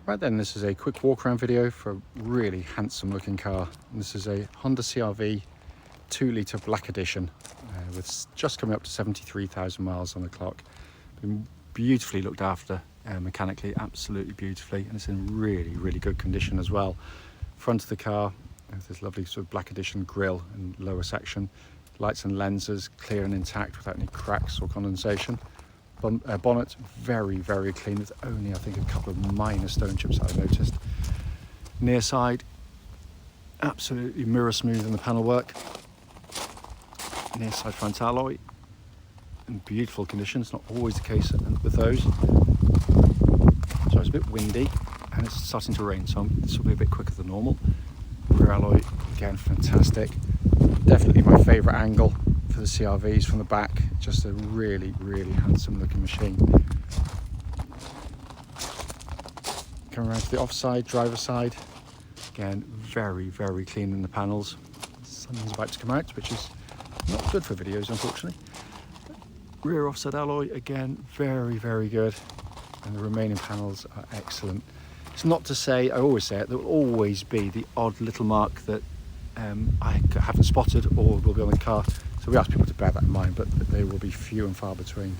Right then, this is a quick walk around video for a really handsome looking car. And this is a Honda CR-V 2-litre black edition with just coming up to 73,000 miles on the clock. Been beautifully looked after mechanically, absolutely beautifully, and it's in really good condition as well. Front of the car has this lovely sort of black edition grille and lower section. Lights and lenses clear and intact without any cracks or condensation. Bonnet very clean with only I think a couple of minor stone chips that I've noticed. Near side absolutely mirror smooth in the panel work. Near side front alloy in beautiful condition. It's not always the case with those. So it's a bit windy and it's starting to rain, so this will be a bit quicker than normal. Rear alloy again fantastic. Definitely my favourite angle for the CR-Vs from the back. Just a really handsome looking machine. Coming around to the offside, driver side, again very clean in the panels. The sun's about to come out, which is not good for videos unfortunately. Rear offset alloy again very good, and the remaining panels are excellent. It's not to say, I always say it, there will always be the odd little mark that I haven't spotted or will be on the car, so we ask people to bear that in mind, but they will be few and far between.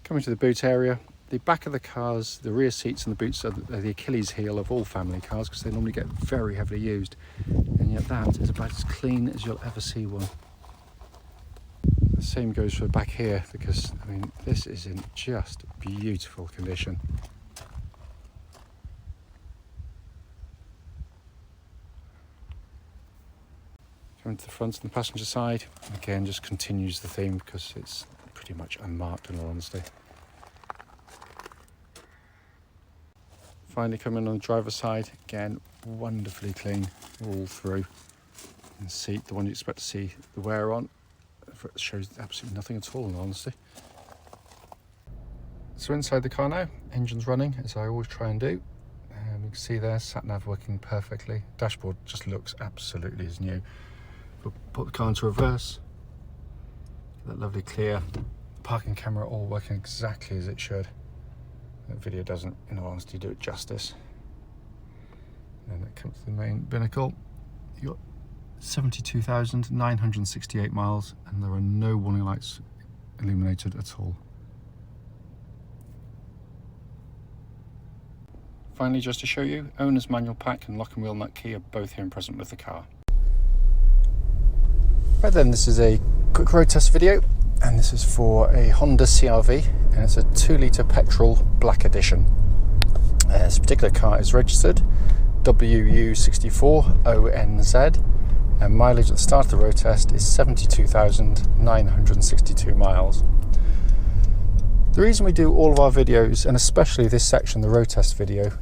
Coming to the boot area, the back of the cars, the rear seats and the boots are the Achilles heel of all family cars because they normally get very heavily used, and yet that is about as clean as you'll ever see one. The same goes for back here because I mean this is in just beautiful condition. Coming to the front and the passenger side, again just continues the theme because it's pretty much unmarked in all honesty. Finally coming on the driver's side, again wonderfully clean all through. And seat, the one you expect to see the wear on, it shows absolutely nothing at all in all honesty. So inside the car now, engine's running as I always try and do. You can see there, sat nav working perfectly. Dashboard just looks absolutely as new. We'll put the car into reverse. That lovely clear parking camera all working exactly as it should. That video doesn't, in all honesty, do it justice. And then that comes to the main binnacle. You got 72,968 miles, and there are no warning lights illuminated at all. Finally, just to show you, owner's manual pack and lock and wheel nut key are both here and present with the car. Right then, this is a quick road test video, and this is for a Honda CR-V, and it's a 2-litre petrol black edition. This particular car is registered WU64ONZ, and mileage at the start of the road test is 72,962 miles. The reason we do all of our videos, and especially this section, the road test video,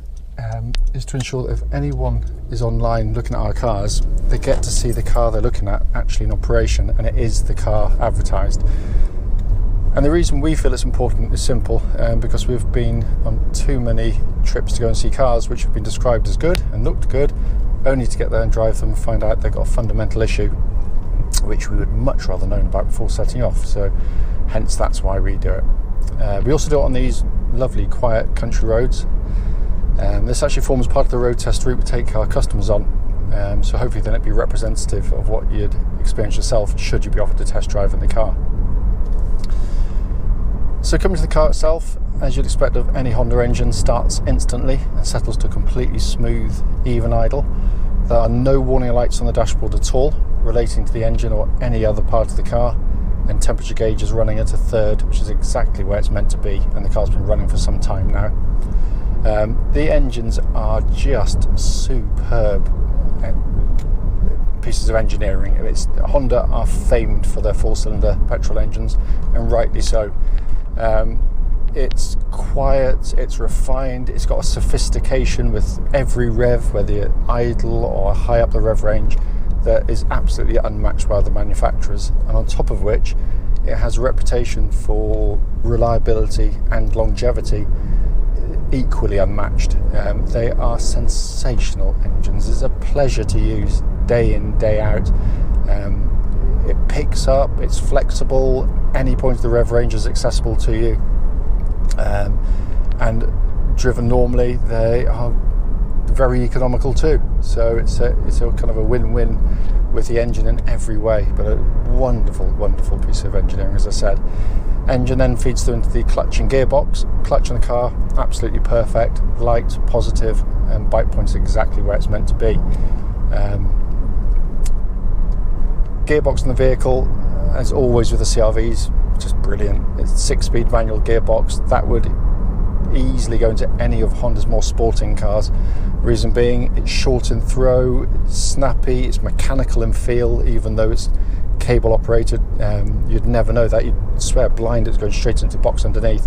is to ensure that if anyone is online looking at our cars, they get to see the car they're looking at actually in operation, and it is the car advertised. And the reason we feel it's important is simple, because we've been on too many trips to go and see cars which have been described as good and looked good, only to get there and drive them and find out they've got a fundamental issue which we would much rather know about before setting off. So hence that's why we do it. We also do it on these lovely quiet country roads. This actually forms part of the road test route we take our customers on, so hopefully then it'd be representative of what you'd experience yourself should you be offered a test drive in the car. So coming to the car itself, as you'd expect of any Honda engine, starts instantly and settles to completely smooth, even idle. There are no warning lights on the dashboard at all relating to the engine or any other part of the car, and temperature gauge is running at a third, which is exactly where it's meant to be, and the car's been running for some time now. The engines are just superb pieces of engineering. Honda are famed for their 4-cylinder petrol engines, and rightly so. It's quiet, it's refined, it's got a sophistication with every rev, whether you're idle or high up the rev range, that is absolutely unmatched by other manufacturers, and on top of which it has a reputation for reliability and longevity equally unmatched. They are sensational engines. It's a pleasure to use day in, day out. It picks up, it's flexible, any point of the rev range is accessible to you, and driven normally, they are very economical too. So it's a kind of a win-win with the engine in every way, but a wonderful, wonderful piece of engineering, as I said. Engine then feeds through into the clutch and gearbox. Clutch on the car, absolutely perfect, light, positive, and bite point's exactly where it's meant to be. Gearbox in the vehicle, as always with the CR-Vs, just brilliant. It's a 6-speed manual gearbox that would easily go into any of Honda's more sporting cars. Reason being, it's short in throw, it's snappy, it's mechanical in feel, even though it's cable operated. You'd never know that. You'd swear blind it's going straight into the box underneath.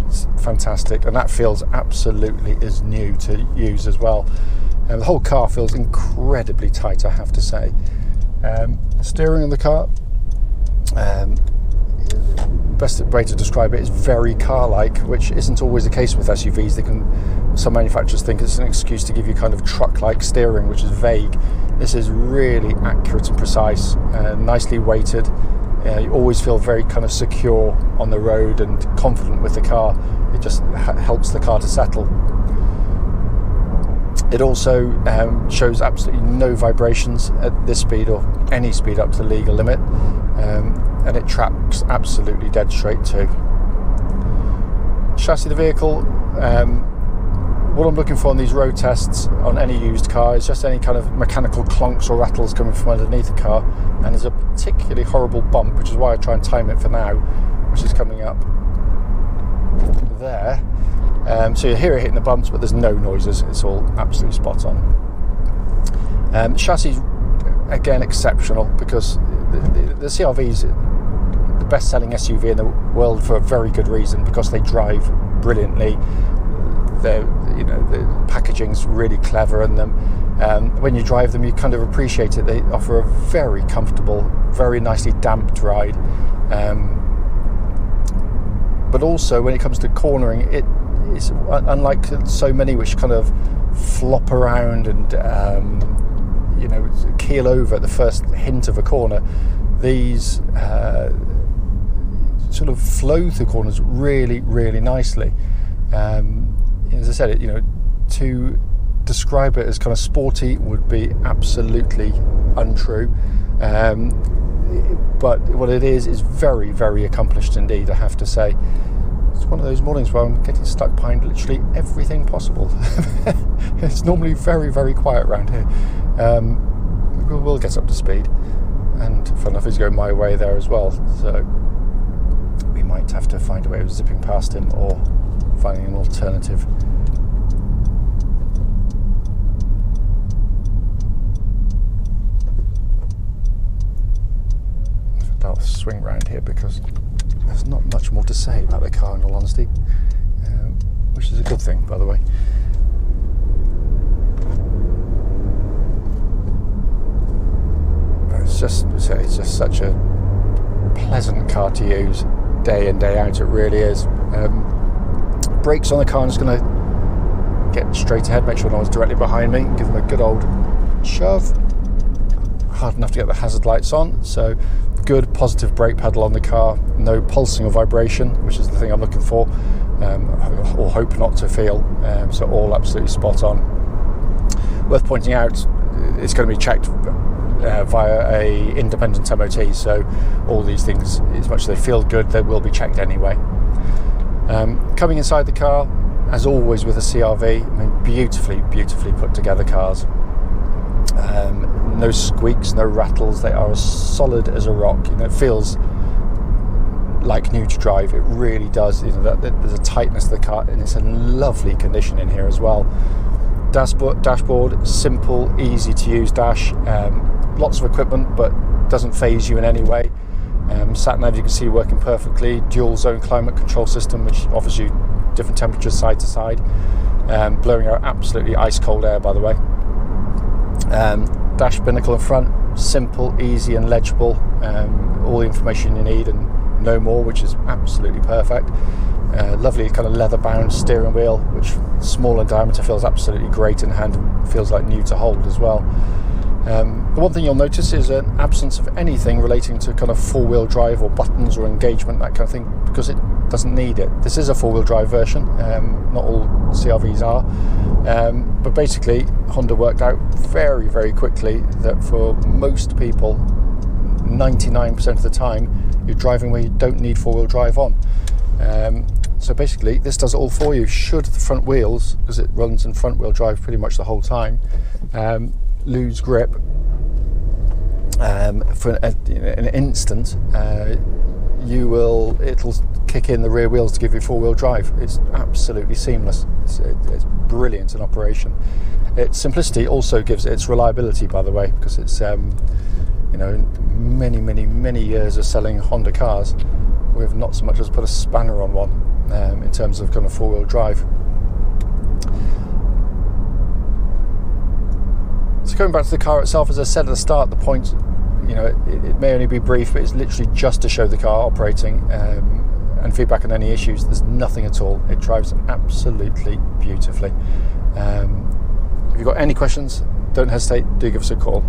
It's fantastic, and that feels absolutely as new to use as well. The whole car feels incredibly tight, I have to say. Steering in the car, best way to describe it is very car-like, which isn't always the case with SUVs. Some manufacturers think it's an excuse to give you kind of truck-like steering, which is vague. This is really accurate and precise, nicely weighted. You always feel very kind of secure on the road and confident with the car. It just helps the car to settle. It also shows absolutely no vibrations at this speed or any speed up to the legal limit, and it tracks absolutely dead straight too. Chassis of the vehicle, what I'm looking for on these road tests on any used car is just any kind of mechanical clunks or rattles coming from underneath the car, and there's a particularly horrible bump, which is why I try and time it for now, which is coming up there. So you hear it hitting the bumps, but there's no noises. It's all absolutely spot on. Chassis, again, exceptional, because the CR-V is the best-selling SUV in the world for a very good reason, because they drive brilliantly. The packaging's really clever in them. When you drive them, you kind of appreciate it. They offer a very comfortable, very nicely damped ride. But also, when it comes to cornering, it's unlike so many which kind of flop around and keel over at the first hint of a corner. These sort of flow through corners really, really nicely. As I said, to describe it as kind of sporty would be absolutely untrue. But what it is very, very accomplished indeed, I have to say. It's one of those mornings where I'm getting stuck behind literally everything possible. It's normally very, very quiet around here. We'll get up to speed, and fun enough, he's going my way there as well, so we might have to find a way of zipping past him or finding an alternative. I'll swing round here because there's not much more to say about the car, in all honesty, which is a good thing, by the way. It's just such a pleasant car to use day in, day out. It really is. Brakes on the car, I'm just going to get straight ahead, make sure no one's directly behind me, give them a good old shove. Hard enough to get the hazard lights on, so good positive brake pedal on the car, no pulsing or vibration, which is the thing I'm looking for, or hope not to feel, so all absolutely spot on. Worth pointing out, it's going to be checked via a independent MOT, so all these things, as much as they feel good, they will be checked anyway. Coming inside the car, as always with a CR-V, beautifully put together cars. No squeaks, no rattles. They are as solid as a rock. It feels like new to drive. It really does. There's a tightness to the car, and it's in lovely condition in here as well. Dashboard, simple, easy to use dash. Lots of equipment, but doesn't phase you in any way. Sat nav, you can see, working perfectly. Dual zone climate control system, which offers you different temperatures side to side, blowing out absolutely ice cold air, by the way. Dash binnacle in front, simple, easy and legible, all the information you need and no more, which is absolutely perfect. Lovely kind of leather bound steering wheel, which small in diameter feels absolutely great in hand and feels like new to hold as well. The one thing you'll notice is an absence of anything relating to kind of four-wheel drive or buttons or engagement, that kind of thing, because it doesn't need it. This is a four-wheel drive version, not all CR-Vs are, but basically Honda worked out very, very quickly that for most people, 99% of the time, you're driving where you don't need four-wheel drive on. So basically this does it all for you. Should the front wheels, because it runs in front wheel drive pretty much the whole time, lose grip for an instant, it'll kick in the rear wheels to give you four-wheel drive. It's absolutely seamless. It's brilliant in operation. Its simplicity also gives it its reliability, by the way, because it's many years of selling Honda cars, we've not so much as put a spanner on one in terms of kind of four-wheel drive. So going back to the car itself, as I said at the start, the point, it may only be brief, but it's literally just to show the car operating and feedback on any issues. There's nothing at all. It drives absolutely beautifully. If you've got any questions, don't hesitate, do give us a call.